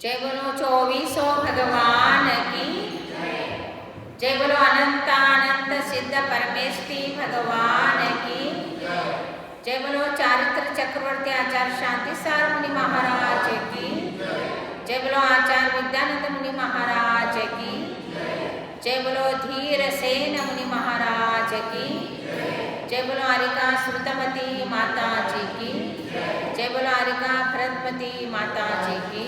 जय बोलो 2400 भगवान की जय बोलो अनंतानंत सिद्ध परमेष्टि भगवान की जय बोलो चारित्र चक्रवर्ती आचार्य शांति सार मुनि महाराज की जय बोलो आचार्य विद्यानंद मुनि महाराज की जय बोलो धीर सेन मुनि महाराज की जय बोलो हरिका श्रुतमती माता जी की जय बोलो हरिका भरतमती माता जी की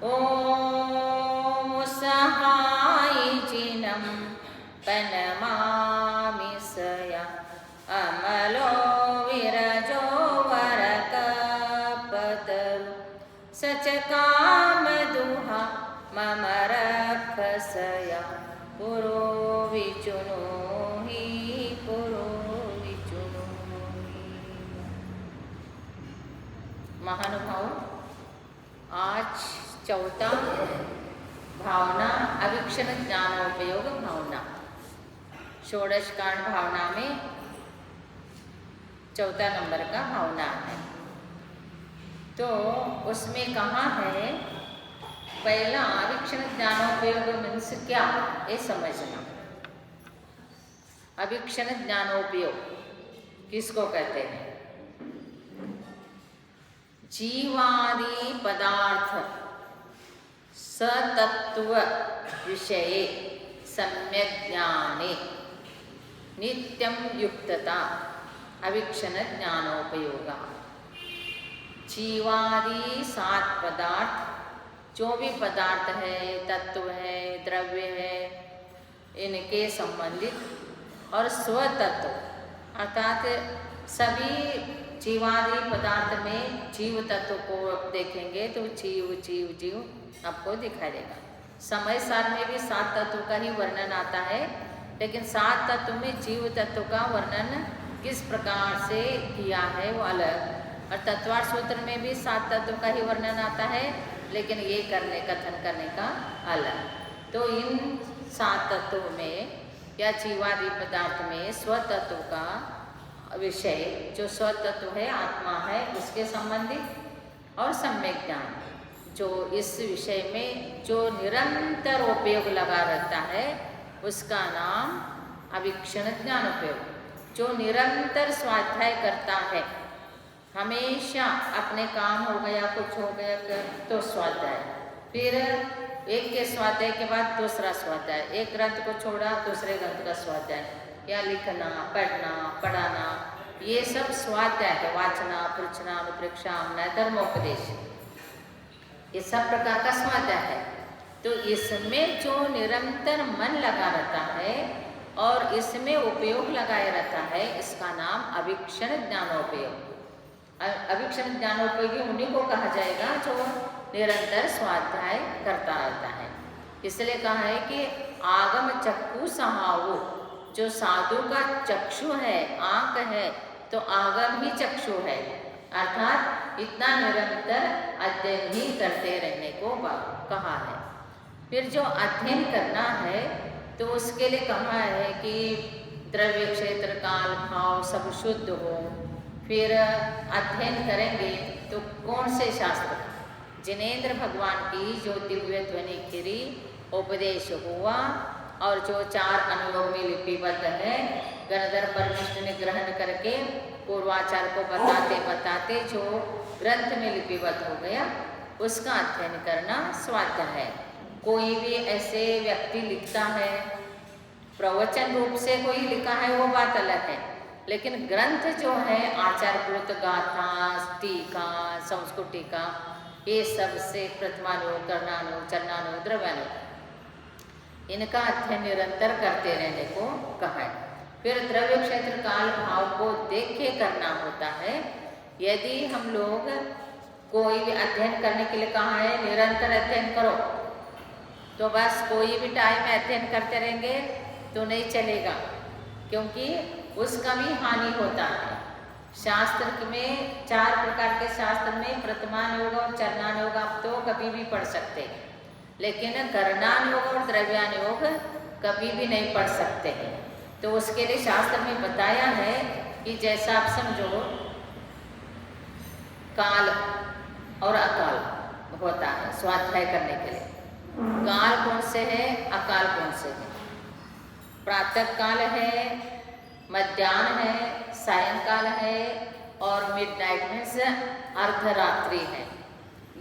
ओम सहाय जिनम पनमामि सया अमलो विरजो वरकपतरु सच काम दुहा मम रक्षसया पुरो विचुनोहि पुरो विचुनोहि। महानुभाव, आज चौथा भावना अवीक्षण ज्ञानोपयोग भावना, षोडश कांड भावना में चौथा नंबर का भावना है। तो उसमें कहाँ है, पहला अवीक्षण ज्ञानोपयोग मीन्स क्या, ये समझना। अवीक्षण ज्ञानोपयोग किसको कहते हैं? जीवादि पदार्थ सतत्व विषये सम्यक ज्ञाने नित्यं युक्तता अवीक्षण ज्ञानोपयोगा। जीवादि 7 पदार्थ, जो भी पदार्थ है, तत्व है, द्रव्य है, इनके संबंधित और स्वतत्व अर्थात सभी जीवादि पदार्थ में जीव तत्व को देखेंगे तो जीव जीव जीव आपको दिखाई देगा। समय सार में भी 7 तत्व का ही वर्णन आता है, लेकिन 7 तत्व में जीव तत्व का वर्णन किस प्रकार से किया है वो अलग, और तत्वार्थ सूत्र में भी 7 तत्व का ही वर्णन आता है, लेकिन ये कथन करने का अलग। तो इन 7 तत्वों में या जीवादि पदार्थ में स्वतत्व का विषय, जो स्वतत्व है आत्मा है, उसके संबंधित और सम्यक ज्ञान, जो इस विषय में जो निरंतर उपयोग लगा रहता है उसका नाम अवीक्षण ज्ञानोपयोग। जो निरंतर स्वाध्याय करता है, हमेशा अपने काम हो गया, कुछ हो गया तो स्वाध्याय, फिर एक के स्वाध्याय के बाद दूसरा स्वाध्याय, एक ग्रंथ को छोड़ा दूसरे ग्रंथ का स्वाध्याय, या लिखना, पढ़ना, पढ़ाना, ये सब स्वाध्याय है। वाचना, पृच्छना, अनुप्रेक्षा, धर्मोपदेश, ये सब प्रकार का स्वाध्याय है। तो इसमें जो निरंतर मन लगा रहता है और इसमें उपयोग लगाए रहता है, इसका नाम अवीक्षण ज्ञानोपयोग। अवीक्षण ज्ञानोपयोगी उन्हीं को कहा जाएगा जो निरंतर स्वाध्याय करता रहता है। इसलिए कहा है कि आगम चक्षु सहावो, जो साधु का चक्षु है, आंख है, तो आगम ही चक्षु है, अर्थात इतना निरंतर अध्ययन ही करते रहने को कहा है। फिर जो अध्ययन करना है तो उसके लिए कहा है कि द्रव्य, क्षेत्र, काल, भाव सब शुद्ध हो। फिर अध्ययन करेंगे तो कौन से शास्त्र, जिनेंद्र भगवान की जो दिव्य ध्वनि खिरी उपदेश हुआ और जो 4 अनुयोग में लिपिबद्ध है, गणधर परमिष्ठ ने ग्रहण करके पूर्वाचार को बताते बताते जो ग्रंथ में लिपिबद्ध हो गया, उसका अध्ययन करना स्वाध्याय है। कोई भी ऐसे व्यक्ति लिखता है, प्रवचन रूप से कोई लिखा है वो बात अलग है, लेकिन ग्रंथ जो है आचारकृत गाथा, टीका, संस्कृत टीका, ये सब से प्रथमानुयोग, कर्णानुयोग, चरणानुयोग, द्रव्यानुयोग, इनका अध्ययन निरंतर करते रहने को कहा है। फिर द्रव्य, क्षेत्र, काल, भाव को देख के करना होता है। यदि हम लोग कोई भी अध्ययन करने के लिए कहा है निरंतर अध्ययन करो, तो बस कोई भी टाइम में अध्ययन करते रहेंगे तो नहीं चलेगा, क्योंकि उसका भी हानि होता है। शास्त्र में 4 प्रकार के शास्त्र में प्रथमानुयोग और चरणानुयोग आप तो कभी भी पढ़ सकते हैं, लेकिन कर्णानुयोग और द्रव्यानुयोग कभी भी नहीं पढ़ सकते हैं। तो उसके लिए शास्त्र में बताया है कि जैसा आप समझो काल और अकाल होता है स्वाध्याय करने के लिए। काल कौन से है, अकाल कौन से है? प्रातः काल है, मध्याह्न है, सायंकाल है और मिडनाइट मीन्स अर्धरात्रि है।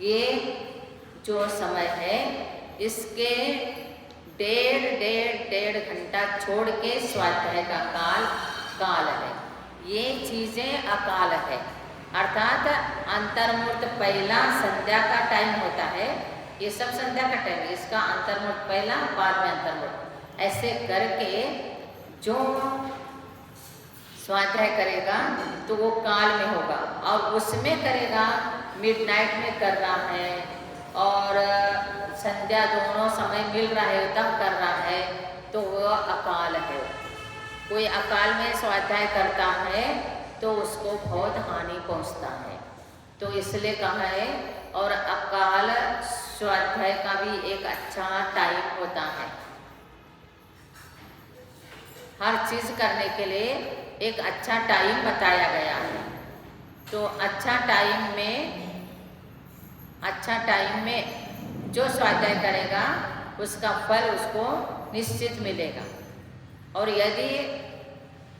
ये जो समय है इसके डेढ़ घंटा छोड़ के स्वाध्याय का काल है। ये चीज़ें अकाल है, अर्थात अंतर्मुहूर्त पहला संध्या का टाइम होता है, ये सब संध्या का टाइम है, इसका अंतर्मुहूर्त पहला बाद में अंतर्मुहूर्त, ऐसे करके जो स्वाध्याय करेगा तो वो काल में होगा और उसमें करेगा मिडनाइट में कर रहा है और संध्या दोनों समय मिल रहा है तब कर रहा है तो वह अकाल है। कोई अकाल में स्वाध्याय करता है तो उसको बहुत हानि पहुंचता है, तो इसलिए कहा है। और अकाल स्वाध्याय का भी एक अच्छा टाइम होता है। हर चीज़ करने के लिए एक अच्छा टाइम बताया गया है, तो अच्छा टाइम में जो स्वाध्याय करेगा उसका फल उसको निश्चित मिलेगा। और यदि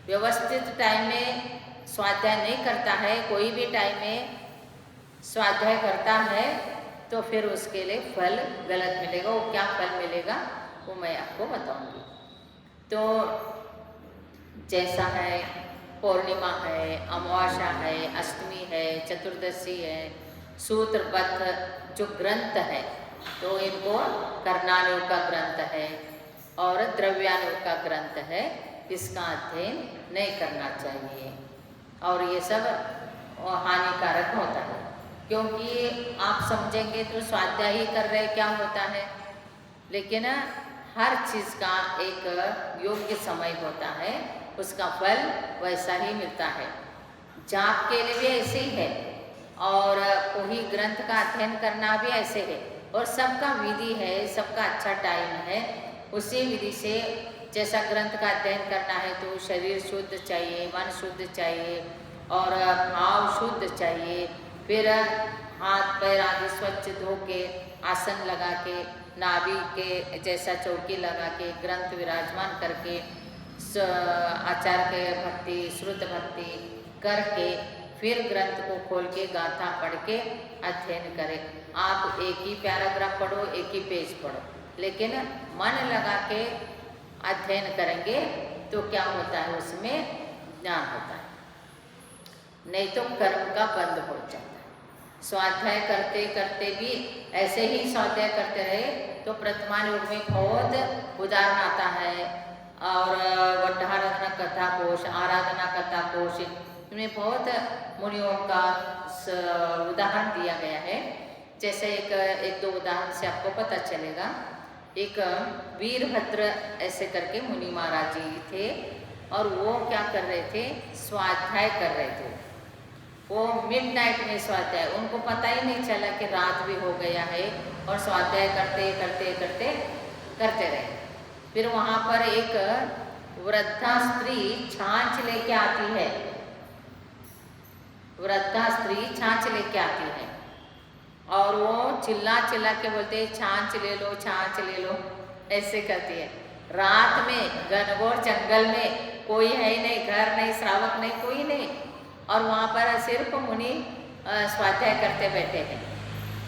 व्यवस्थित टाइम में स्वाध्याय नहीं करता है, कोई भी टाइम में स्वाध्याय करता है तो फिर उसके लिए फल गलत मिलेगा। वो क्या फल मिलेगा वो मैं आपको बताऊंगी। तो जैसा है पौर्णिमा है, अमावस्या है, अष्टमी है, चतुर्दशी है, सूत्रबद्ध जो ग्रंथ है तो इनको कर्णानुग का ग्रंथ है और द्रव्यानुग का ग्रंथ है, इसका अध्ययन नहीं करना चाहिए और ये सब हानिकारक होता है। क्योंकि आप समझेंगे तो स्वाध्याय ही कर रहे क्या होता है, लेकिन हर चीज़ का एक योग्य समय होता है, उसका फल वैसा ही मिलता है। जाप के लिए भी ऐसे ही है और कोई ग्रंथ का अध्ययन करना भी ऐसे है, और सबका विधि है, सबका अच्छा टाइम है। उसी विधि से जैसा ग्रंथ का अध्ययन करना है तो शरीर शुद्ध चाहिए, मन शुद्ध चाहिए और भाव शुद्ध चाहिए। फिर हाथ पैर आदि स्वच्छ धो के आसन लगा के नाभि के जैसा चौकी लगा के ग्रंथ विराजमान करके आचार्य के भक्ति श्रुत भक्ति करके फिर ग्रंथ को खोल के गाथा पढ़ के अध्ययन करें। आप एक ही पैराग्राफ पढ़ो, एक ही पेज पढ़ो, लेकिन मन लगा के अध्ययन करेंगे तो क्या होता है, उसमें ज्ञान होता है। नहीं तो कर्म का बंद हो जाता है। स्वाध्याय करते करते भी ऐसे ही स्वाध्याय करते रहे तो वर्तमान युग में बहुत उदाहरण आता है। और वड्ढाराधना कथा कोश, आराधना कथा कोश, इनमें बहुत मुनियों का उदाहरण दिया गया है। जैसे एक दो उदाहरण से आपको पता चलेगा। एक वीरभद्र ऐसे करके मुनि महाराज जी थे और वो क्या कर रहे थे, स्वाध्याय कर रहे थे। वो मिडनाइट में स्वाध्याय, उनको पता ही नहीं चला कि रात भी हो गया है और स्वाध्याय करते करते करते करते रहे। फिर वहाँ पर एक वृद्धा स्त्री छाछ लेके आती है, वृद्धा स्त्री छाछ लेके आती है और वो चिल्ला चिल्ला के बोलते छाछ ले लो, छाछ ले लो, ऐसे करती है। रात में घनघोर जंगल में कोई है ही नहीं, घर नहीं, श्रावक नहीं, कोई नहीं, और वहाँ पर सिर्फ मुनि स्वाध्याय करते बैठे हैं।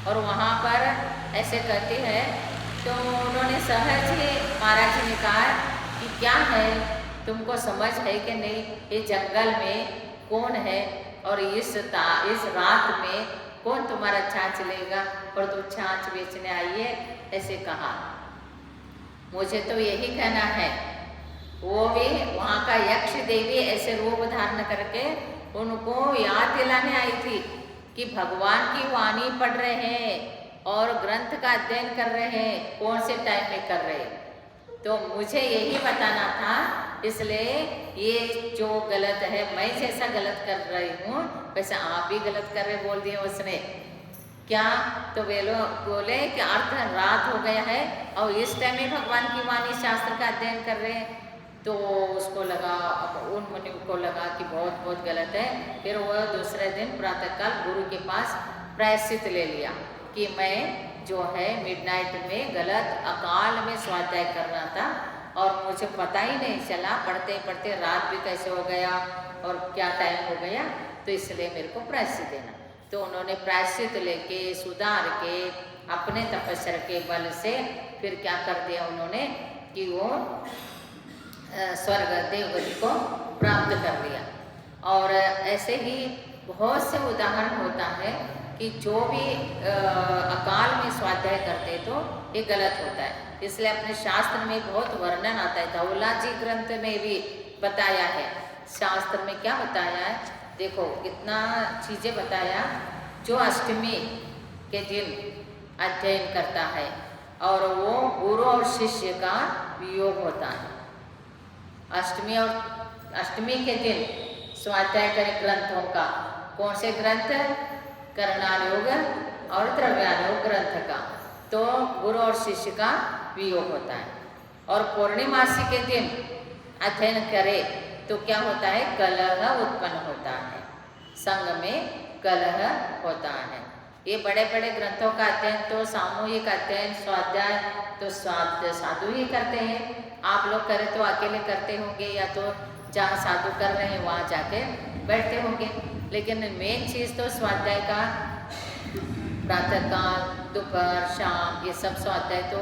और वहाँ पर ऐसे करती है तो उन्होंने सहज ही महाराज जी ने कहा कि क्या है, तुमको समझ है कि नहीं, ये जंगल में कौन है और इस रात में कौन तुम्हारा छाछ लेगा और तुम छाछ बेचने आई है, ऐसे कहा। मुझे तो यही कहना है, वो भी वहाँ का यक्ष देवी ऐसे रूप धारण करके उनको याद दिलाने आई थी कि भगवान की वाणी पढ़ रहे हैं और ग्रंथ का अध्ययन कर रहे हैं, कौन से टाइम में कर रहे हैं। तो मुझे यही बताना था, इसलिए ये जो गलत है, मैं जैसा गलत कर रही हूँ वैसे आप भी गलत कर रहे बोल दिए उसने। क्या तो वे लोग बोले कि अर्ध रात हो गया है और इस टाइम में भगवान की वाणी शास्त्र का अध्ययन कर रहे हैं, तो उसको लगा, उन मुनि को लगा कि बहुत बहुत गलत है। फिर वह दूसरे दिन प्रातःकाल गुरु के पास प्रायश्चित ले लिया कि मैं जो है मिडनाइट में गलत अकाल में स्वाध्याय कर रहा था और मुझे पता ही नहीं चला, पढ़ते पढ़ते रात भी कैसे हो गया और क्या टाइम हो गया, तो इसलिए मेरे को प्रायश्चित देना। तो उन्होंने प्रायश्चित लेके सुधार के अपने तपस्या के बल से फिर क्या कर दिया उन्होंने कि वो स्वर्ग देवगति को प्राप्त कर लिया। और ऐसे ही बहुत से उदाहरण होता है कि जो भी अकाल में स्वाध्याय करते तो ये गलत होता है। इसलिए अपने शास्त्र में बहुत वर्णन आता है, धौला जी ग्रंथ में भी बताया है। शास्त्र में क्या बताया है, देखो कितना चीज़ें बताया। जो अष्टमी के दिन अध्ययन करता है और वो गुरु और शिष्य का वियोग होता है। अष्टमी के दिन स्वाध्याय करें ग्रंथों का, कौन से ग्रंथ, करणायोग और द्रव्यायोग ग्रंथ का, तो गुरु और शिष्य का वियोग होता है। और पूर्णिमासी के दिन अध्ययन करे तो क्या होता है, कलह उत्पन्न होता है, संग में कलह होता है। ये बड़े बड़े ग्रंथों का अध्ययन तो सामूहिक अध्ययन स्वाध्याय तो साधु ही करते हैं। आप लोग करें तो अकेले करते होंगे या तो जहाँ साधु कर रहे हैं वहाँ जाके बैठते होंगे। लेकिन मेन चीज़ तो स्वाध्याय का प्रातःकाल, दोपहर, शाम ये सब स्वाध्याय तो,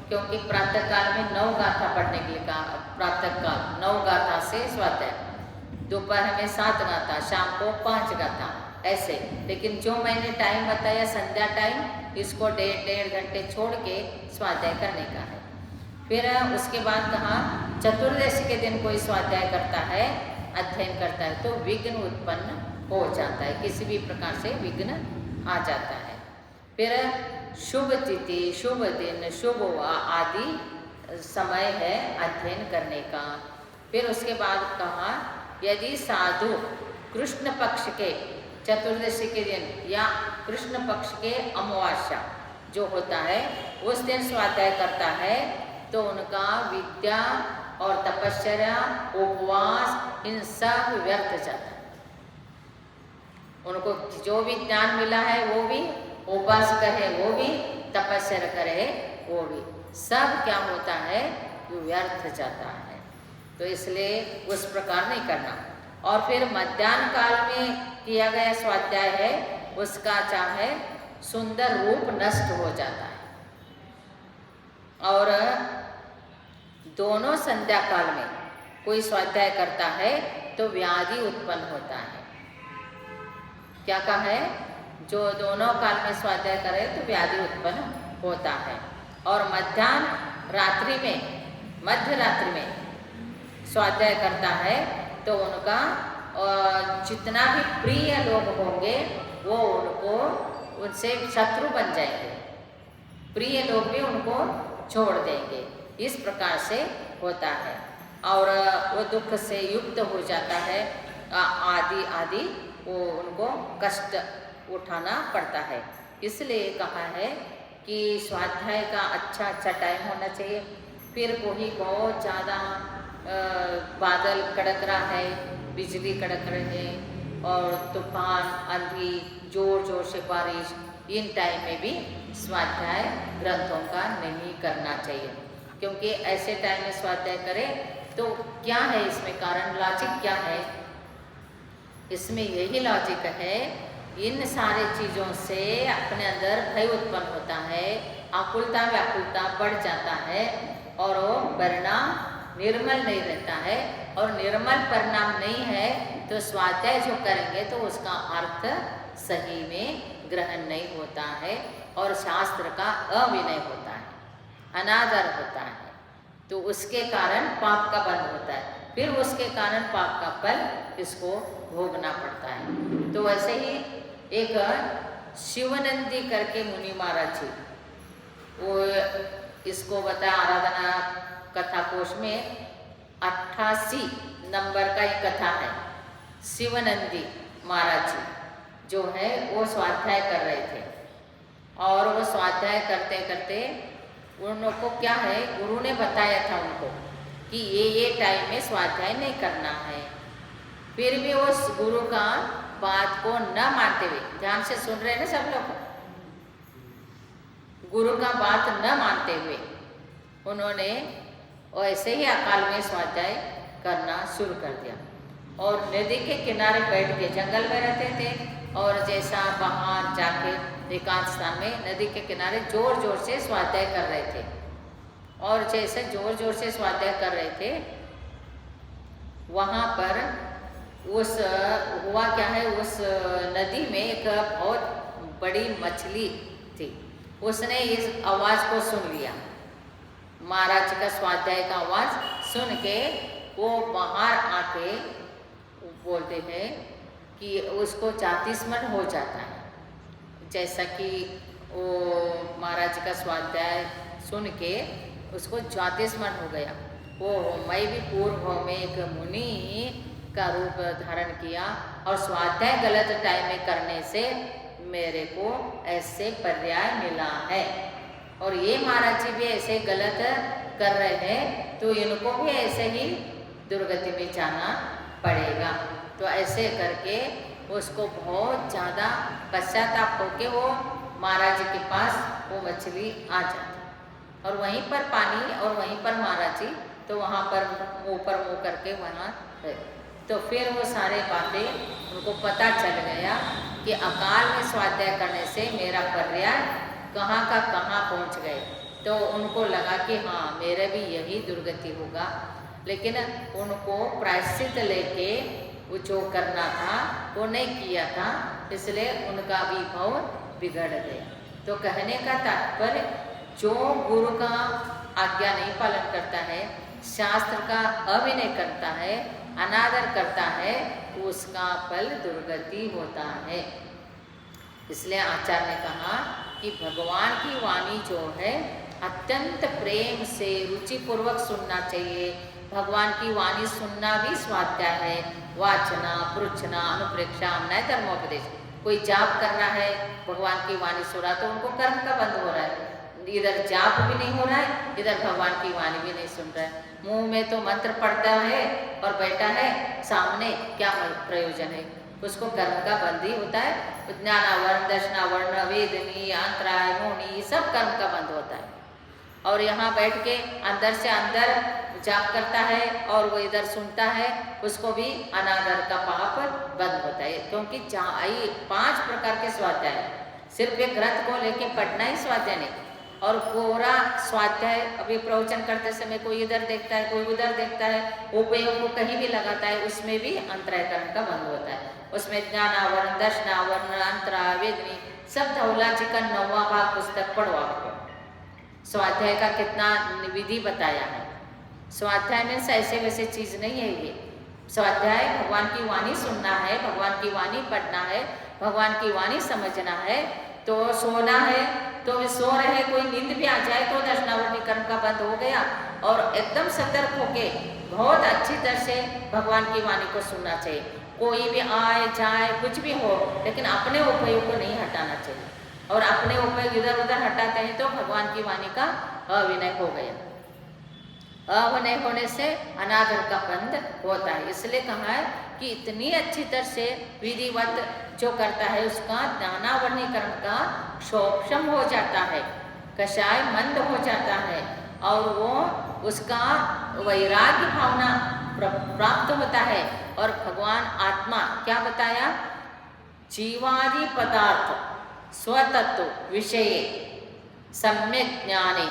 क्योंकि प्रातःकाल में 9 गाथा पढ़ने के लिए कहा, प्रातःकाल 9 गाथा से स्वाध्याय, दोपहर में 7 गाथा, शाम को 5 गाथा ऐसे। लेकिन जो मैंने टाइम बताया संध्या टाइम, इसको 1.5 घंटे छोड़ के स्वाध्याय करने का है। फिर उसके बाद कहा चतुर्दशी के दिन कोई स्वाध्याय करता है, अध्ययन करता है तो विघ्न उत्पन्न हो जाता है, किसी भी प्रकार से विघ्न आ जाता है। फिर शुभ तिथि, शुभ दिन, शुभ आदि समय है अध्ययन करने का। फिर उसके बाद कहा यदि साधु कृष्ण पक्ष के चतुर्दशी के दिन या कृष्ण पक्ष के अमावस्या जो होता है उस दिन स्वाध्याय करता है तो उनका विद्या और तपस्या, उपवास इन सब व्यर्थ जाता है। उनको जो भी ज्ञान मिला है वो भी, उपवास करे वो भी, तपस्या करे वो भी, सब क्या होता है, व्यर्थ जाता है। तो इसलिए उस प्रकार नहीं करना। और फिर मध्याह्न काल में किया गया स्वाध्याय है उसका चाहे सुंदर रूप नष्ट हो जाता है। और दोनों संध्या काल में कोई स्वाध्याय करता है तो व्याधि उत्पन्न होता है। क्या कहा है, जो दोनों काल में स्वाध्याय करे तो व्याधि उत्पन्न होता है। और मध्याह्न रात्रि में, मध्य रात्रि में स्वाध्याय करता है तो उनका जितना भी प्रिय लोग होंगे वो उनको, उनसे शत्रु बन जाएंगे, प्रिय लोग भी उनको छोड़ देंगे। इस प्रकार से होता है और वो दुख से युक्त हो जाता है, आदि आदि वो उनको कष्ट उठाना पड़ता है। इसलिए कहा है कि स्वाध्याय का अच्छा टाइम होना चाहिए। फिर कोई बहुत ज़्यादा बादल कड़क रहा है, बिजली कड़क रही है और तूफान, आंधी, जोर जोर से बारिश, इन टाइम में भी स्वाध्याय ग्रंथों का नहीं करना चाहिए। क्योंकि ऐसे टाइम में स्वाध्याय करें तो क्या है इसमें कारण, लॉजिक क्या है इसमें? यही लॉजिक है, इन सारे चीज़ों से अपने अंदर भय उत्पन्न होता है, आकुलता व्याकुलता बढ़ जाता है और वो परिणाम निर्मल नहीं रहता है। और निर्मल परिणाम नहीं है तो स्वाध्याय जो करेंगे तो उसका अर्थ सही में ग्रहण नहीं होता है और शास्त्र का अविनय होता है, अनादर होता है, तो उसके कारण पाप का बंध होता है, फिर उसके कारण पाप का फल इसको भोगना पड़ता है। तो वैसे ही एक शिवनंदी करके मुनि महाराज जी, वो इसको बताया आराधना कथा कोश में 88 नंबर का एक कथा है। शिवनंदी महाराज जी जो है वो स्वाध्याय कर रहे थे और वो स्वाध्याय करते करते उनको क्या है, गुरु ने बताया था उनको कि ये टाइम में स्वाध्याय नहीं करना है। फिर भी उस गुरु का बात को न मानते हुए, ध्यान से सुन रहे हैं ना सब लोग, गुरु का बात न मानते हुए उन्होंने ऐसे ही अकाल में स्वाध्याय करना शुरू कर दिया। और नदी के किनारे बैठ के, जंगल में रहते थे, और जैसा बाहर जाके एकांत स्थान में नदी के किनारे जोर जोर से स्वाध्याय कर रहे थे। और जैसे जोर जोर से स्वाध्याय कर रहे थे, वहाँ पर उस हुआ क्या है, उस नदी में एक बहुत बड़ी मछली थी। उसने इस आवाज़ को सुन लिया, महाराज का स्वाध्याय का आवाज़ सुन के वो बाहर आके बोलते हैं कि उसको जातिस्मरण हो जाता है। जैसा कि वो महाराज का स्वाध्याय सुन के उसको जातिस्मरण हो गया। वो मैं भी पूर्व में एक मुनि का रूप धारण किया और स्वाध्याय गलत टाइम में करने से मेरे को ऐसे पर्याय मिला है, और ये महाराज जी भी ऐसे गलत कर रहे हैं, तो इनको भी ऐसे ही दुर्गति में जाना पड़ेगा। तो ऐसे करके उसको बहुत ज़्यादा पश्चाताप होके वो महाराज जी के पास वो मछली आ जाती, और वहीं पर पानी और वहीं पर महाराज जी, तो वहाँ पर मुँह करके वहाँ है। तो फिर वो सारे बातें उनको पता चल गया कि अकाल में स्वाध्याय करने से मेरा पर्याय कहाँ का कहाँ पहुँच गए। तो उनको लगा कि हाँ मेरे भी यही दुर्गति होगा, लेकिन उनको प्रायश्चित लेके वो जो करना था वो नहीं किया था, इसलिए उनका भी भाव बिगड़ गया। तो कहने का तात्पर्य, जो गुरु का आज्ञा नहीं पालन करता है, शास्त्र का अविनय करता है, अनादर करता है, उसका फल दुर्गति होता है। इसलिए आचार्य ने कहा कि भगवान की वाणी जो है अत्यंत प्रेम से रुचिपूर्वक सुनना चाहिए। भगवान की वाणी सुनना भी स्वाध्याय है। वाचना, पृच्छना, अनुप्रेक्षा, अन्याय धर्मोपदेश। कोई जाप कर रहा है, भगवान की वाणी सुन रहा, तो उनको कर्म का बंद हो रहा है। इधर जाप भी नहीं हो रहा है, इधर भगवान की वाणी भी नहीं सुन रहा है। मुंह में तो मंत्र पढ़ता है और बैठा है सामने, क्या प्रयोजन है? उसको कर्म का बंद ही होता है। ज्ञानावरण, दर्शनावरण, वेदनी, अंतराय, मौनी, सब कर्म का बंद होता है। और यहाँ बैठ के अंदर से अंदर जाप करता है और वो इधर सुनता है, उसको भी अनादर का पाप बंद होता है। क्योंकि 5 प्रकार के स्वाध्याय, सिर्फ एक ग्रंथ को लेके पढ़ना ही स्वाध्याय नहीं, और पूरा स्वाध्याय अभी प्रवचन करते समय कोई इधर देखता है, कोई उधर देखता है, उपयोग को कहीं भी लगाता है, उसमें भी अंतराय कर्म का बंद होता है। उसमें ज्ञानावरण, दर्शनावरण, अंतराय, वेदनी, सब धौला जी का 9वां भाग पुस्तक पढ़ो। आपको स्वाध्याय का कितना विधि बताया है। स्वाध्याय में ऐसे वैसे चीज नहीं है ये। स्वाध्याय भगवान की वाणी सुनना है, भगवान की वाणी पढ़ना है, भगवान की वाणी समझना है। तो सोना है तो सो रहे, कोई नींद भी आ जाए तो दर्शनावरणी कर्म का बंद हो गया, और एकदम सतर्क होके बहुत अच्छी तरह से भगवान की वाणी को सुनना चाहिए। कोई भी आए जाए कुछ भी हो, लेकिन अपने उपयोग को नहीं हटाना चाहिए, और अपने उपयोग इधर उधर हटाते हैं तो भगवान की वाणी का अविनय हो गया। अविनय होने से अनादर का बंद होता है। इसलिए कहा है कि इतनी अच्छी तरह से विधिवत जो करता है उसका ज्ञानावरणी कर्म का क्षोभम हो जाता है, कषाय मंद हो जाता है, और वो उसका वैराग्य भावना प्राप्त होता है। और भगवान आत्मा क्या बताया? जीवादि पदार्थ स्वतत्व विषय सम्यक ज्ञाने,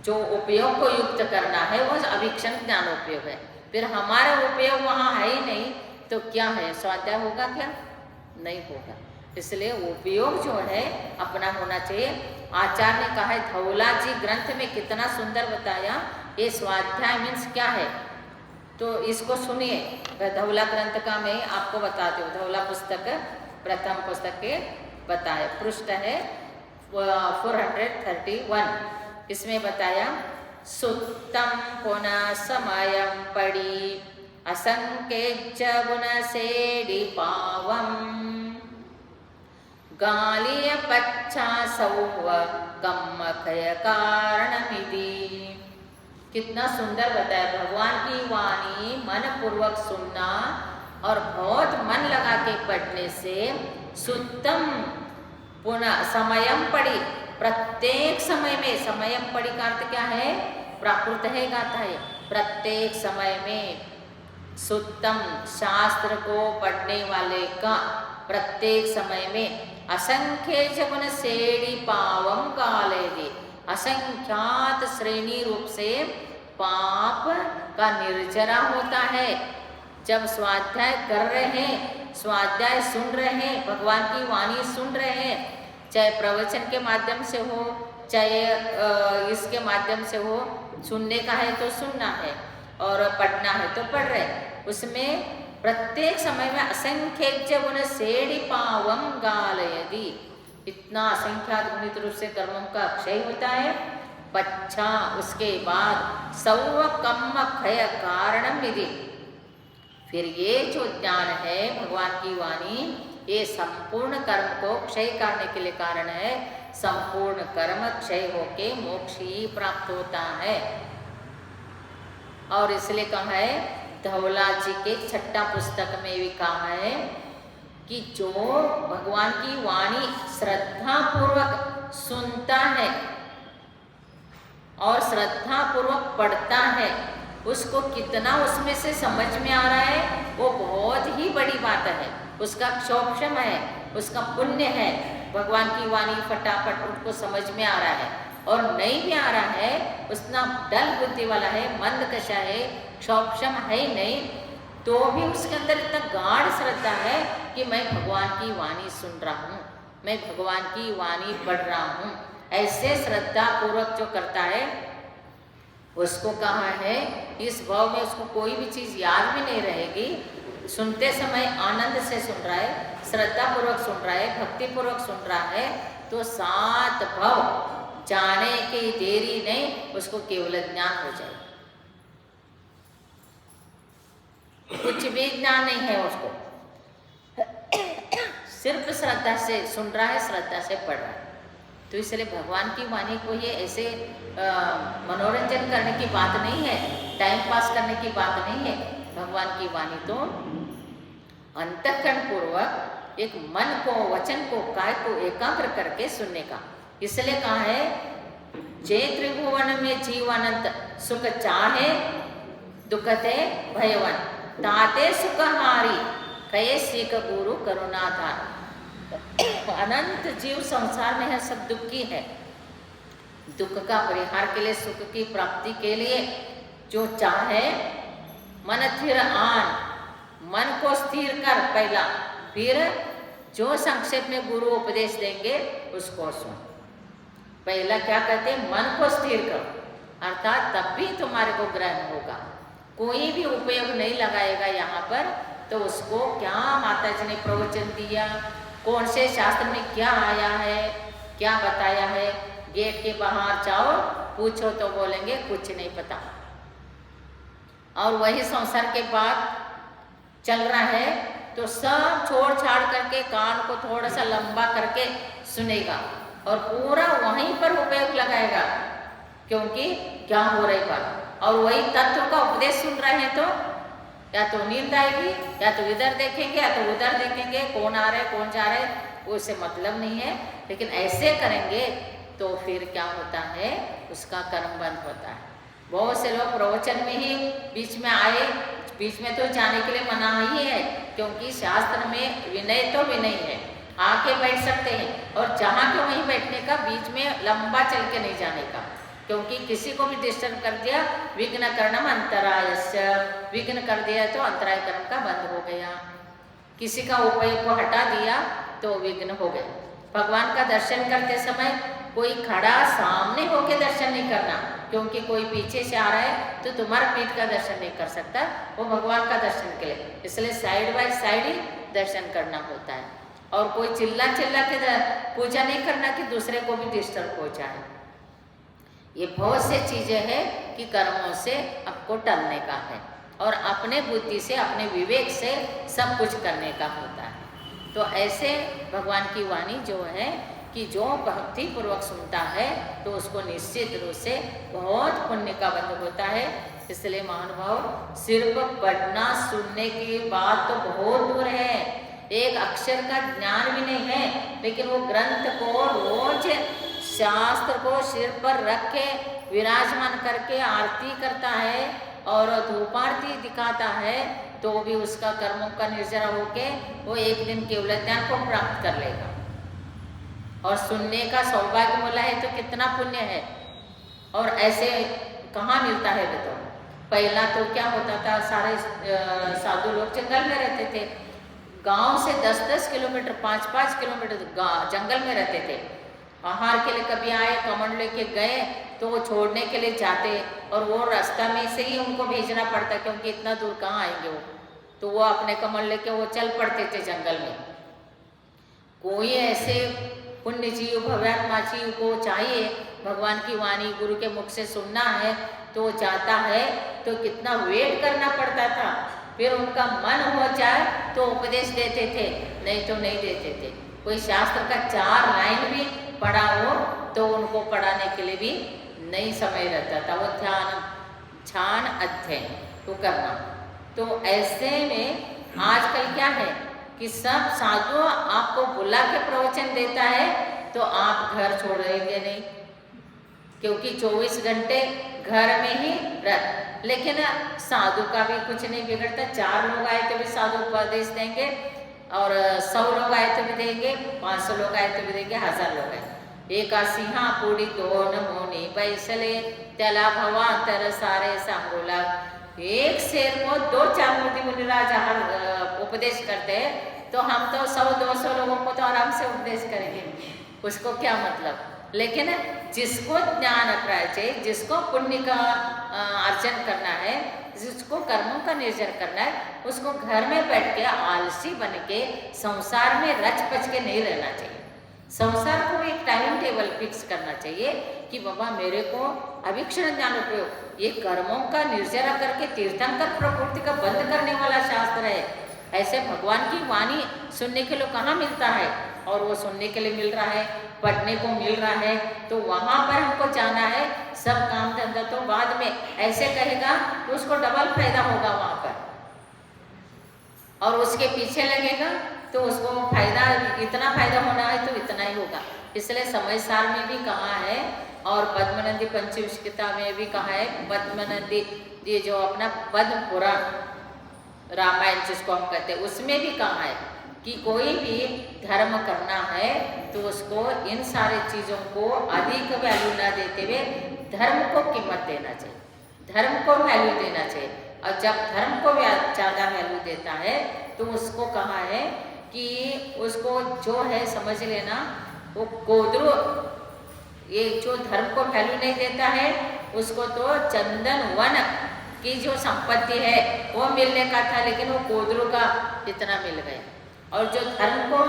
जो उपयोग को युक्त करना है वो अवीक्षण ज्ञान उपयोग है। फिर हमारा उपयोग वहाँ है ही नहीं तो क्या है? स्वाध्याय होगा क्या? नहीं होगा। इसलिए उपयोग जो है अपना होना चाहिए। आचार्य ने कहा है, धौला जी ग्रंथ में कितना सुंदर बताया। ये स्वाध्याय मीन्स क्या है, तो इसको सुनिए। धौला ग्रंथ का मैं आपको बताती हूँ। धौला पुस्तक प्रथम पुस्तक के बताए, पृष्ठ है 431। इसमें बताया, सुत्तम पुनः समयम पड़ी असंकेच गुण सेडी पावम गालिय पच्छा सौव कम्मखय कारणमिति। कितना सुंदर बताया। भगवान की वाणी मन पूर्वक सुनना और बहुत मन लगा के पढ़ने से सुत्तम पुनः समयम पढ़ी, प्रत्येक समय में, समयम पढ़ी का अर्थ क्या है? प्राकृत है, गाता है। प्रत्येक समय में सुत्तम शास्त्र को पढ़ने वाले का प्रत्येक समय में असंख्य गुण सेड़ी पावम कालेगी, असंख्यात श्रेणी रूप से पाप का निर्जरा होता है। जब स्वाध्याय कर रहे हैं, स्वाध्याय सुन रहे हैं, भगवान की वाणी सुन रहे हैं, चाहे प्रवचन के माध्यम से हो, चाहे इसके माध्यम से हो, सुनने का है तो सुनना है और पढ़ना है तो पढ़ रहे, उसमें प्रत्येक समय में असंख्य गुण सेड़ी पावम गालयदि, इतना असंख्यात गुणित रूप से कर्मों का क्षय होता है। पच्छा उसके बाद सौव कम्म क्षय कारणम विधि, फिर ये जो ज्ञान है भगवान की वाणी, ये संपूर्ण कर्म को क्षय करने के लिए कारण है। संपूर्ण कर्म क्षय होके मोक्ष ही प्राप्त होता है। और इसलिए कहा है, धौला जी के 6ठा पुस्तक में भी कहा है कि जो भगवान की वाणी श्रद्धा पूर्वक सुनता है और श्रद्धा पूर्वक पढ़ता है, उसको कितना उसमें से समझ में आ रहा है वो बहुत ही बड़ी बात है। उसका क्षोभम है, उसका पुण्य है। भगवान की वाणी फटाफट उनको समझ में आ रहा है, और नहीं भी आ रहा है, उसना डल बुद्धि वाला है, मंद कशा है, क्षोभम है ही नहीं, तो भी उसके अंदर इतना गाढ़ श्रद्धा है कि मैं भगवान की वाणी सुन रहा हूँ, मैं भगवान की वाणी पढ़ रहा हूँ। ऐसे श्रद्धा पूर्वक जो करता है उसको कहा है, इस भाव में उसको कोई भी चीज़ याद भी नहीं रहेगी। सुनते समय आनंद से सुन रहा है, श्रद्धा पूर्वक सुन रहा है, भक्ति पूर्वक सुन रहा है, तो 7 भाव जाने की देरी नहीं, उसको केवल ज्ञान हो जाए। कुछ भी ज्ञान नहीं है उसको, सिर्फ श्रद्धा से सुन रहा है, श्रद्धा से पढ़ रहा है। तो इसलिए भगवान की वाणी को ये ऐसे मनोरंजन करने की बात नहीं है, टाइम पास करने की बात नहीं है। भगवान की वाणी तो अंतःकरण पूर्वक एक मन को, वचन को, काय को एकाग्र करके सुनने का। इसलिए कहा है, जे त्रिभुवन में जीवानंत सुख चाहे दुखते भयवन, ताते सुखहारी कहे सीख गुरु करुणाधार। अनंत जीव संसार में है, सब दुखी है। दुख का परिहार के लिए, सुख की प्राप्ति के लिए जो चाहे, मन स्थिर आन, मन को स्थिर कर पहला, फिर जो संक्षेप में गुरु उपदेश देंगे उसको सुन। पहला क्या कहते हैं, मन को स्थिर करो, अर्थात तब भी तुम्हारे को ग्रहण होगा। कोई भी उपयोग नहीं लगाएगा यहाँ पर, तो उसको क्या माता जी ने प्रवचन दिया, कौन से शास्त्र में क्या आया है, क्या बताया है, गेट के बाहर जाओ पूछो तो बोलेंगे कुछ नहीं पता। और वही संसार के बाद चल रहा है तो सब छोड़ छाड़ करके कान को थोड़ा सा लंबा करके सुनेगा और पूरा वहीं पर उपयोग लगाएगा, क्योंकि क्या हो रही बात। और वही तत्व का उपदेश सुन रहे हैं तो या तो नींद आएगी, या तो इधर देखेंगे या तो उधर देखेंगे, कौन आ रहा है कौन जा रहा है उससे मतलब नहीं है। लेकिन ऐसे करेंगे तो फिर क्या होता है, उसका कर्म बंद होता है। बहुत से लोग प्रवचन में ही बीच में आए, बीच में तो जाने के लिए मना ही है, क्योंकि शास्त्र में विनय तो विनय है, आके बैठ सकते हैं और जहाँ के वहीं बैठने का, बीच में लंबा चल के नहीं जाने का, क्योंकि किसी को भी डिस्टर्ब कर दिया, विघ्न कर्णम अंतरायस्य, विघ्न कर दिया तो अंतराय कर्म का बंद हो गया। किसी का उपयोग को हटा दिया तो विघ्न हो गया। भगवान का दर्शन करते समय कोई खड़ा सामने होके दर्शन नहीं करना, क्योंकि कोई पीछे से आ रहा है तो तुम्हारा पीठ का दर्शन नहीं कर सकता, वो भगवान का दर्शन के लिए, इसलिए साइड बाय साइड ही दर्शन करना होता है। और कोई चिल्ला चिल्ला के पूजा नहीं करना कि दूसरे को भी डिस्टर्ब हो जाए। ये बहुत से चीज़ें हैं कि कर्मों से आपको टलने का है और अपने बुद्धि से, अपने विवेक से सब कुछ करने का होता है। तो ऐसे भगवान की वाणी जो है कि जो भक्ति पूर्वक सुनता है तो उसको निश्चित रूप से बहुत पुण्य का बंध होता है। इसलिए महानुभाव, सिर्फ पढ़ना सुनने की बात तो बहुत दूर है, एक अक्षर का ज्ञान भी नहीं है, लेकिन वो ग्रंथ को रोज शास्त्र को सिर पर रख के विराजमान करके आरती करता है और धूपारती दिखाता है, तो भी उसका कर्मों का निर्जरा होके वो एक दिन केवल ज्ञान को प्राप्त कर लेगा। और सुनने का सौभाग्य मिला है तो कितना पुण्य है। और ऐसे कहाँ मिलता है बताओ? पहला तो क्या होता था, सारे साधु लोग जंगल में रहते थे, गांव से 10-10 किलोमीटर 5-5 किलोमीटर जंगल में रहते थे। आहार के लिए कभी आए, कमंड लेके गए तो वो छोड़ने के लिए जाते, और वो रास्ता में से ही उनको भेजना पड़ता, क्योंकि इतना दूर कहाँ आएंगे वो, तो वो अपने कमंड लेके वो चल पड़ते थे जंगल में। कोई ऐसे पुण्य जीव भव्यात्मा जीव को चाहिए भगवान की वाणी गुरु के मुख से सुनना है, तो जाता है तो कितना वेट करना पड़ता था, फिर उनका मन हो जाए तो उपदेश देते थे, नहीं तो नहीं देते थे। कोई शास्त्र का 4 लाइन भी पढ़ा हो तो उनको पढ़ाने के लिए भी नहीं समय रहता था, वो ध्यान अध्ययन तो करना। तो ऐसे में आजकल क्या है कि सब साधु आपको बुला के प्रवचन देता है तो आप घर छोड़ेंगे नहीं, क्योंकि 24 घंटे घर में ही रह। लेकिन साधु का भी कुछ नहीं बिगड़ता, 4 लोग आए तो भी साधु उपदेश देंगे, और 100 लोग आए तो भी देंगे, 500 लोग आए तो भी देंगे, 1000 लोग आए। एका सिंहापुरी 2 नमोनी बैसले त्याला भवांतर सारे सांगोला। एक शेर को 2-4 मूर्ति मुनिराज उपदेश करते हैं, तो हम तो 100-200 लोगों को तो आराम से उपदेश करेंगे, उसको क्या मतलब। लेकिन जिसको ज्ञान अप्राय चाहिए, जिसको पुण्य का अर्जन करना है, जिसको कर्मों का निर्जर करना है, उसको घर में बैठ के आलसी बन के संसार में रच पच के नहीं रहना चाहिए। संसार को एक टाइम टेबल फिक्स करना चाहिए कि बाबा मेरे को अभिक्षण ज्ञान उपयोग, ये कर्मों का निर्जरा करके तीर्थंकर प्रकृति का बंद करने वाला शास्त्र है। ऐसे भगवान की वाणी सुनने के लिए कहाँ मिलता है, और वो सुनने के लिए मिल रहा है, पढ़ने को मिल रहा है, तो वहाँ पर हमको जाना है। सब काम धंधा तो बाद में ऐसे कहेगा तो उसको डबल फायदा होगा वहाँ पर, और उसके पीछे लगेगा तो उसको फायदा, इतना फायदा होना है तो इतना ही होगा। इसलिए समय सार में भी कहा है, और पद्मनंदी पंचविंशतिका में भी कहा है। पद्मनंदी ये जो अपना पद्म पुराण रामायण जिसको हम कहते हैं, उसमें भी कहा है कि कोई भी धर्म करना है तो उसको इन सारे चीज़ों को अधिक वैल्यू न देते हुए धर्म को कीमत देना चाहिए, धर्म को वैल्यू देना चाहिए। और जब धर्म को ज़्यादा वैल्यू देता है तो उसको कहा है कि उसको जो है समझ लेना, वो कोदरू, ये जो धर्म को वैल्यू नहीं देता है उसको तो चंदन वन की जो संपत्ति है वो मिलने का था, लेकिन वो कोदरू का इतना मिल गया। और जो धर्म को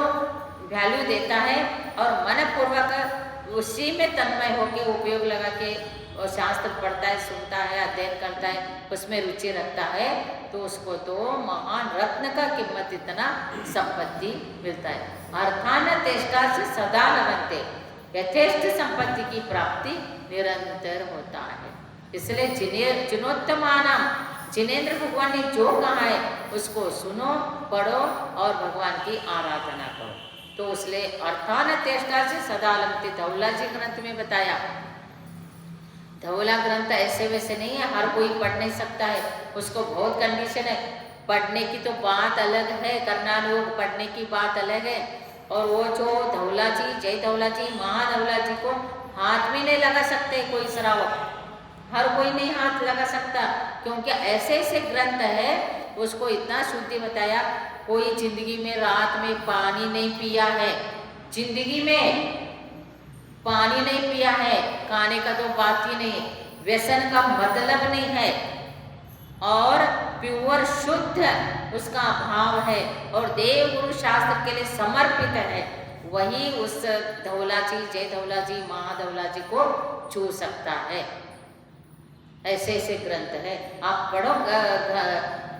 वैल्यू देता है और मनपूर्वक उसी में तन्मय होकर उपयोग लगा के और शास्त्र पढ़ता है, सुनता है, अध्ययन करता है, उसमें रुचि रखता है, तो उसको तो महान रत्न का कीमत इतना संपत्ति मिलता है। अर्थान तेष्टा से सदा लभते, यथेष्ट संपत्ति की प्राप्ति निरंतर होता है। इसलिए जिनोत्तमानाम, जिनेन्द्र भगवान ने जो कहा है उसको सुनो, पढ़ो और भगवान की आराधना करो। तो इसलिए अर्थान तेष्टा से सदा लभते, धौला जी ग्रंथ में बताया। धौला ग्रंथ ऐसे वैसे नहीं है, हर कोई पढ़ नहीं सकता है, उसको बहुत कंडीशन है। पढ़ने की तो बात अलग है, करना लोग पढ़ने की बात अलग है। और वो जो धौला जी, जय धौला जी, महाधौला जी को हाथ भी नहीं लगा सकते कोई श्रावक, हर कोई नहीं हाथ लगा सकता, क्योंकि ऐसे ऐसे ग्रंथ है। उसको इतना शुद्धि बताया, कोई जिंदगी में रात में पानी नहीं पिया है, जिंदगी में पानी नहीं पिया है, खाने का तो बात ही नहीं, व्यसन का मतलब नहीं है, और प्योर शुद्ध उसका भाव है, और देव गुरु शास्त्र के लिए समर्पित है, वही उस धौला जी, जय धौला जी, महाधौला जी को छू सकता है। ऐसे ऐसे ग्रंथ है, आप पढ़ो।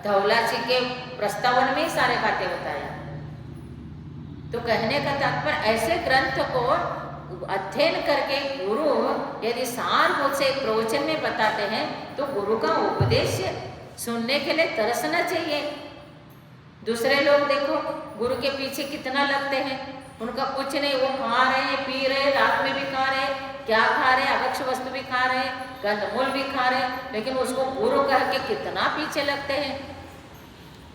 धौला जी के प्रस्तावन में ही सारे बातें बताया। तो कहने का तात्पर्य ऐसे ग्रंथ को अध्ययन करके गुरु यदि सार से प्रवचन में बताते हैं तो गुरु का उपदेश सुनने के लिए तरसना चाहिए। दूसरे लोग देखो गुरु के पीछे कितना लगते हैं, उनका कुछ नहीं, वो खा रहे हैं, पी रहे, रात में भी खा रहे, क्या खा रहे, अभक्ष वस्तु भी खा रहे, कंदमूल भी खा रहे, लेकिन उसको गुरु कह के कितना पीछे लगते हैं।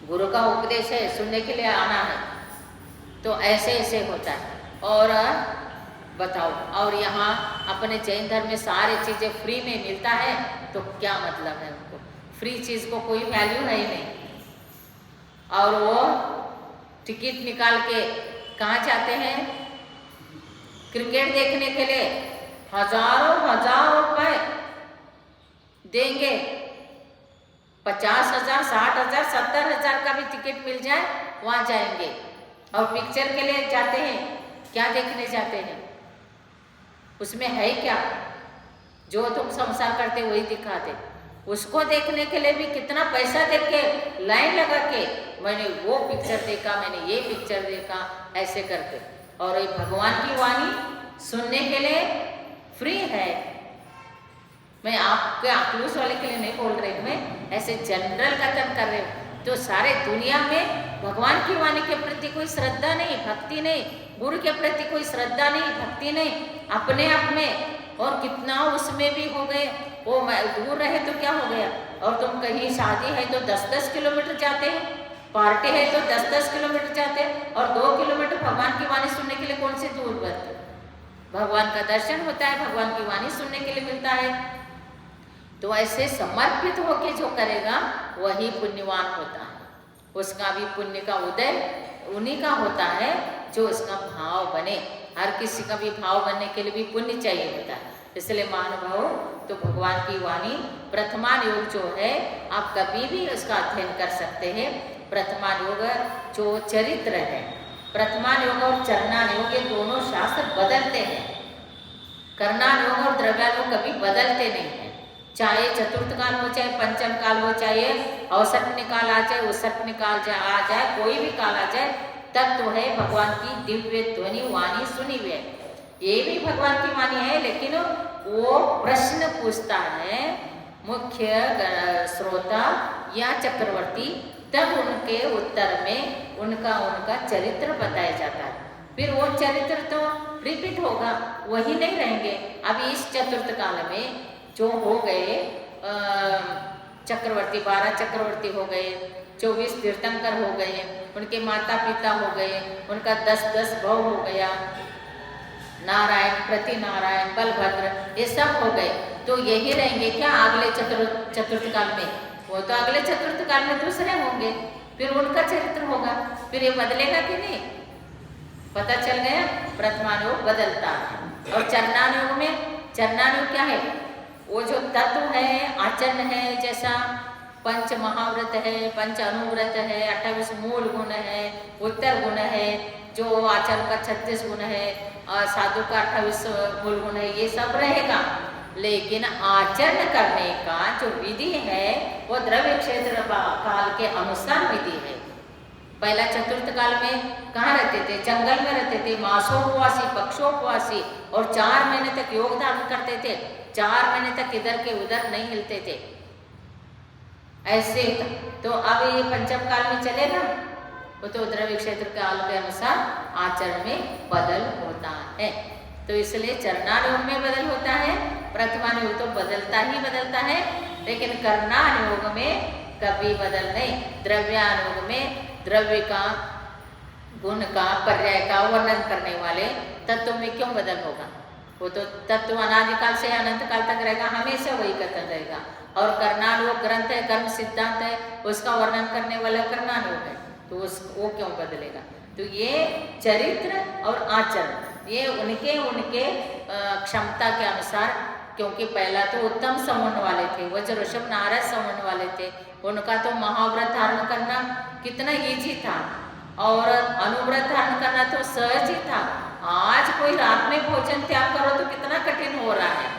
गुरु का उपदेश है, सुनने के लिए आना है, तो ऐसे ऐसे होता है। और बताओ, और यहाँ अपने जैन धर्म में सारी चीज़ें फ्री में मिलता है तो क्या मतलब है उनको? फ्री चीज़ को कोई वैल्यू है ही नहीं। और वो टिकट निकाल के कहाँ जाते हैं? क्रिकेट देखने के लिए हजार रुपए देंगे, 50,000, 60,000, 70,000 का भी टिकट मिल जाए वहाँ जाएंगे। और पिक्चर के लिए जाते हैं, क्या देखने जाते हैं? उसमें है क्या? जो तुम संसार करते वही दिखाते। उसको देखने के लिए भी कितना पैसा दे के लाइन लगा के मैंने वो पिक्चर देखा, मैंने ये पिक्चर देखा, ऐसे करके। और ये भगवान की वाणी सुनने के लिए फ्री है। मैं आपके आक्लूस वाले के लिए नहीं बोल रही हूँ, मैं ऐसे जनरल कथन कर रही हूँ। तो सारे दुनिया में भगवान की वाणी के प्रति कोई श्रद्धा नहीं, भक्ति नहीं, गुरु के प्रति कोई श्रद्धा नहीं, भक्ति नहीं, अपने आप में। और कितना उसमें भी हो गए, वो दूर रहे तो क्या हो गया? और तुम कहीं शादी है तो 10-10 किलोमीटर जाते हैं, पार्टी है तो 10-10 किलोमीटर जाते हैं, और 2 किलोमीटर भगवान की वाणी सुनने के लिए कौन से दूर बढ़ते? भगवान का दर्शन होता है, भगवान की वाणी सुनने के लिए मिलता है। तो ऐसे समर्पित होके जो करेगा वही पुण्यवान होता है। उसका भी पुण्य का उदय उन्हीं का होता है जो उसका भाव बने। हर किसी का भी भाव बनने के लिए भी पुण्य चाहिए होता है। इसलिए महानुभाव, तो भगवान की वाणी प्रथमान योग जो है आप कभी भी उसका अध्ययन कर सकते हैं। प्रथमान योग जो चरित्र है, प्रथमान योग और चरणान योग ये दोनों शास्त्र बदलते हैं। करणान योग और द्रव्यान योग कभी बदलते नहीं हैं। चाहे चतुर्थ काल हो, चाहे पंचम काल हो, चाहे अवसर्पणी काल आ जाए, उत्सर्पणी काल आ जाए, कोई भी काल आ जाए, तत्व है भगवान की दिव्य ध्वनि वाणी सुनी हुई है। ये भी भगवान की वाणी है, लेकिन वो प्रश्न पूछता है मुख्य श्रोता या चक्रवर्ती, तब उनके उत्तर में उनका चरित्र बताया जाता है। फिर वो चरित्र तो रिपीट होगा, वही नहीं रहेंगे। अभी इस चतुर्थ काल में जो हो गए चक्रवर्ती, 12 चक्रवर्ती हो गए, 24 तीर्थंकर हो गए, उनके माता पिता हो गए, उनका 10-10 भव हो गया, नारायण, प्रति नारायण, बलभद्र, ये सब हो गए। तो यही रहेंगे क्या अगले चतुर्थ काल में? वो तो अगले चतुर्थ काल में दूसरे होंगे, फिर उनका चरित्र होगा। फिर ये बदलेगा कि नहीं? पता चल गया, प्रथमान योग बदलता है। और चरणान योग में, चरणान योग क्या है? वो जो तत्व है, आचरण है, जैसा पंच महाव्रत है, पंच अनुव्रत है, 28 मूल गुण है, उत्तर गुण है, जो आचरण का 36 गुण है, और साधु का 28 मूल गुण है, ये सब रहेगा। लेकिन आचरण करने का जो विधि है वो द्रव्य क्षेत्र काल के अनुसार विधि है। पहला चतुर्थ काल में कहाँ रहते थे? जंगल में रहते थे, मासोपवासी, पक्षोपवासी, और 4 महीने तक योग धारण करते थे। 4 महीने तक इधर के उधर नहीं हिलते थे, ऐसे था। तो अब ये पंचम काल में चलेगा, वो तो द्रव्य क्षेत्र काल के अनुसार आचरण में बदल होता है। तो इसलिए चरणान योग में बदल होता है, प्रथमान योग तो बदलता ही बदलता है, लेकिन करणान योग में कभी बदल नहीं। द्रव्यान योग में द्रव्य का, गुण का, पर्याय का वर्णन करने वाले तत्व में क्यों बदल होगा? वो तो तत्व अनादिकाल से अनंत काल तक रहेगा, हमेशा वही कथन रहेगा। और करणान योग ग्रंथ है, कर्म सिद्धांत है, उसका वर्णन करने वाला करणान योग है, तो वो क्यों बदलेगा? तो ये चरित्र और आचरण ये उनके क्षमता के अनुसार, क्योंकि पहला तो उत्तम सवर्ण वाले थे, वज्र ऋषभ नारद सवर्ण वाले थे, उनका तो महाव्रत धारण करना कितना ईजी था, और अनुव्रत धारण करना तो सहज ही था। आज कोई रात में भोजन त्याग करो तो कितना कठिन हो रहा है,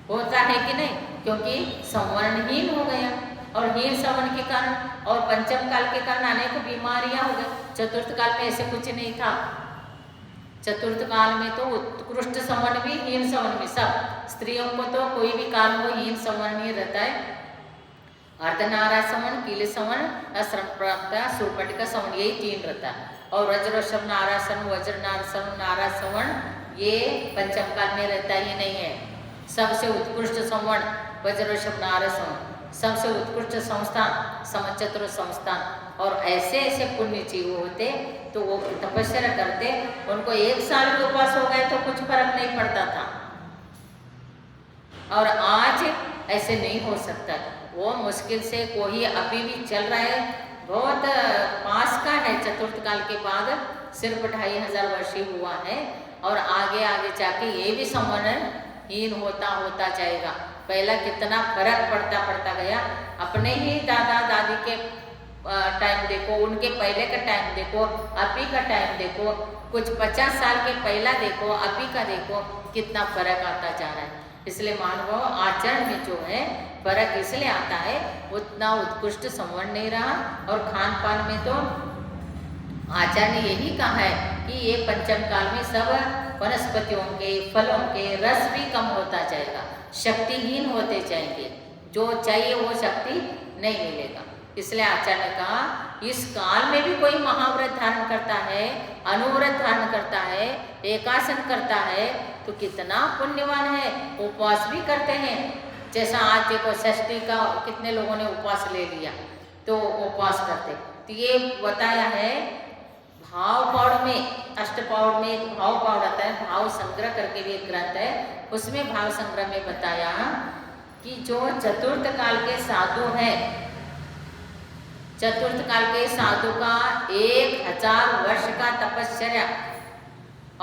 होता है कि नहीं? क्योंकि संवर्णहीन हो गया। और हीन सवन के कारण और पंचम काल के कारण अनेक बीमारियां हो गई। चतुर्थ काल में ऐसे कुछ नहीं था। चतुर्थ काल में तो उत्कृष्ट सवन भी हीन सवन भी सब, स्त्रियों को तो कोई भी काल वो हीन सवन नहीं रहता है। अर्धनारा सवन, कील सवन, श्रम प्राप्त, सुरपटिका सवन, यही 3 रहता है। और वज्रशव नारासन, वज्र नारासन, नारा सवन ये पंचम काल में रहता ही नहीं है। सबसे उत्कृष्ट संवर्ण वज्रशव नारासन, सबसे उत्कृष्ट संस्थान समचतुर संस्थान। और ऐसे ऐसे पुण्य जीव होते तो वो तपस्या करते, उनको 1 साल भी उपवास हो गए तो कुछ फर्क नहीं पड़ता था। और आज ऐसे नहीं हो सकता। वो मुश्किल से कोई अभी भी चल रहा है, बहुत पास का है। चतुर्थ काल के बाद सिर्फ 2500 वर्ष ही हुआ है और आगे आगे जाके ये भी संवरण हीन होता होता जाएगा। पहला कितना फर्क पड़ता गया। अपने ही दादा दादी के टाइम देखो, उनके पहले का टाइम देखो, अभी का टाइम देखो, कुछ 50 साल के पहला देखो, अभी का देखो, कितना फर्क आता जा रहा है। इसलिए मानव आचरण में जो है फर्क इसलिए आता है, उतना उत्कृष्ट संवरण नहीं रहा। और खान पान में तो आचार्य ने यही कहा है कि ये पंचम काल में सब वनस्पतियों के फलों के रस भी कम होता जाएगा, शक्तिहीन होते जाएंगे, जो चाहिए वो शक्ति नहीं मिलेगा। इसलिए आचार्य ने कहा इस काल में भी कोई महाव्रत धारण करता है, अनुव्रत धारण करता है, एकासन करता है तो कितना पुण्यवान है। उपवास भी करते हैं, जैसा आज देखो षष्ठी का कितने लोगों ने उपवास ले लिया तो उपवास करते। तो ये बताया है भाव पौड़ में, अष्टपौड़ में एक भाव पौड़ आता है, भाव संग्रह करके भी एक ग्रंथ है, उसमें भाव संग्रह में बताया कि जो चतुर्थ काल के साधु हैं, चतुर्थ काल के साधु का 1000 वर्ष का तपस्या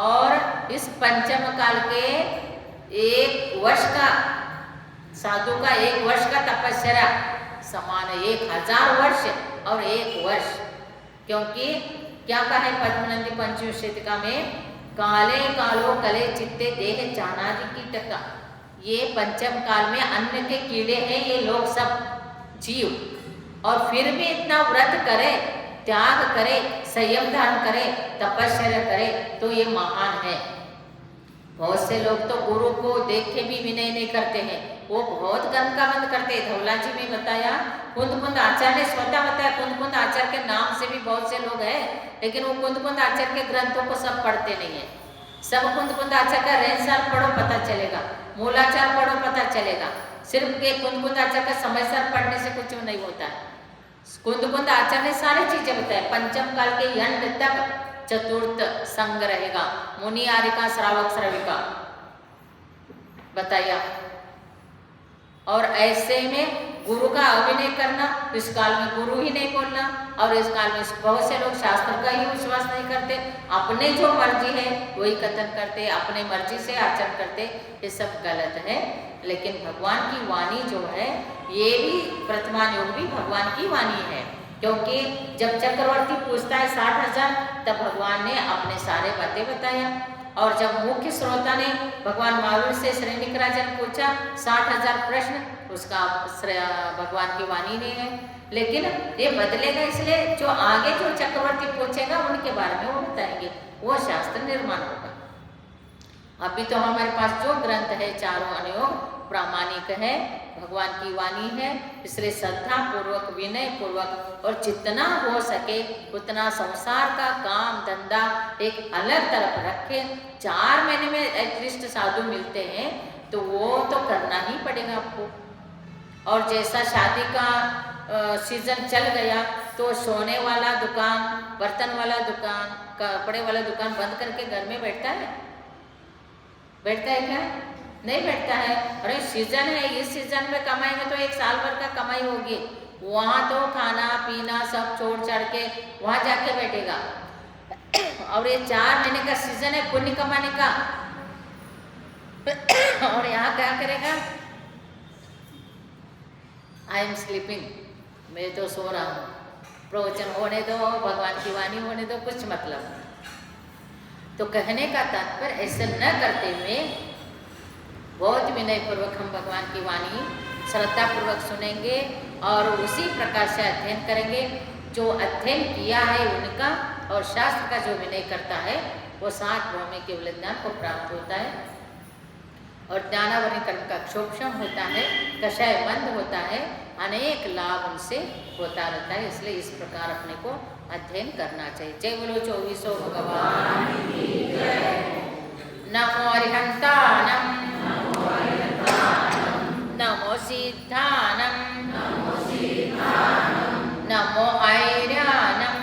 और इस पंचम काल के 1 वर्ष का साधु का 1 वर्ष का तपस्या समान है। 1000 वर्ष और 1 वर्ष। क्योंकि क्या कहा है पद्मनंदी पंचमी शतिका में, काले कालो कले चित्ते देह जानादि कीटका। ये पंचम काल में अन्न के कीड़े हैं ये लोग सब जीव, और फिर भी इतना व्रत करे, त्याग करे, संयम धारण करे, तपस्या करे तो ये महान है। बहुत से लोग तो गुरु को देख के भी विनय नहीं करते हैं, वो बहुत गंद का बंद करते हैं। धौला जी में बताया, कुंद आचार्य ने स्वतः बताया, कुंद आचार्य के नाम से भी बहुत से लोग हैं, लेकिन वो कुंद आचार्य के ग्रंथों को सब पढ़ते नहीं है। सब कुंद आचार्य का रहनसार पढ़ो पता चलेगा, मूलाचार पढ़ो पता चलेगा। सिर्फ के कुंद आचार्य का समयसार पढ़ने से कुछ नहीं होता है। कुंद आचार्य ने सारी चीजें बताए। पंचम काल के अंत तक चतुर्थ संग रहेगा, मुनि आरिका श्रावक श्रविका बताया। और ऐसे में गुरु का अभिनय करना, इस काल में गुरु ही नहीं बोलना, और इस काल में बहुत से लोग शास्त्र का ही विश्वास नहीं करते, अपने जो मर्जी है वही कथन करते, अपने मर्जी से आचरण करते, ये सब गलत है। लेकिन भगवान की वाणी जो है ये भी वर्तमान युग भी भगवान की वाणी है। क्योंकि जब चक्रवर्ती पूछता है 60,000 तब भगवान ने अपने सारे बातें बताया, और जब मुख्य श्रोता ने भगवान महावीर से श्रेणिक राजन पूछा 60,000 प्रश्न, उसका भगवान की वाणी नहीं है। लेकिन ये बदलेगा, इसलिए जो आगे जो चक्रवर्ती पूछेगा उनके बारे में वो बताएंगे, वो शास्त्र निर्माण होगा। अभी तो हमारे पास जो ग्रंथ है चारों अनुयोग प्रामाणिक है, भगवान की वाणी है। इसलिए श्रद्धा पूर्वक, विनय पूर्वक और जितना हो सके उतना संसार का काम धंधा एक अलग तरफ रखे। 4 महीने में एटलीस्ट साधु मिलते हैं तो वो तो करना ही पड़ेगा आपको। और जैसा शादी का सीजन चल गया तो सोने वाला दुकान, बर्तन वाला दुकान, कपड़े वाला दुकान बंद करके घर में बैठता है? बैठता है क्या? नहीं बैठता है। अरे सीजन है, इस सीजन में कमाएंगे तो 1 साल भर का कमाई होगी। वहाँ तो खाना पीना सब छोड़ छाड़ के वहाँ जाके बैठेगा। और ये 4 महीने का सीजन है पुण्य कमाने का, और यहाँ क्या करेगा? आई एम स्लीपिंग, मैं तो सो रहा हूँ, प्रवचन होने दो, भगवान की वाणी होने दो, कुछ मतलब नहीं। तो कहने का तात्पर्य ऐसा न करते हुए बहुत विनय पूर्वक हम भगवान की वाणी श्रद्धा पूर्वक सुनेंगे, और उसी प्रकार से अध्ययन करेंगे। जो अध्ययन किया है उनका और शास्त्र का जो विनय करता है वो 7 भाव में केवल ज्ञान को प्राप्त होता है। और ज्ञानावरण कर्म का क्षोभम होता है, कषाय बंद होता है, अनेक लाभ उनसे होता रहता है। इसलिए इस प्रकार अपने को अध्ययन करना चाहिए। जय बोलो 24 भगवान की जय। नमो अरिहंतानम, नमो सिद्धानम, नमो ऐर्यानम,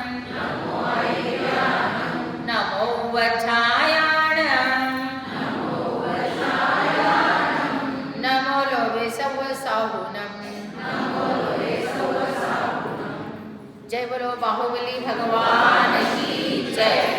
नमो वज्रायाणम, नमो लोभे सवसाहुनम। जय बोलो बाहुबली भगवान की जय।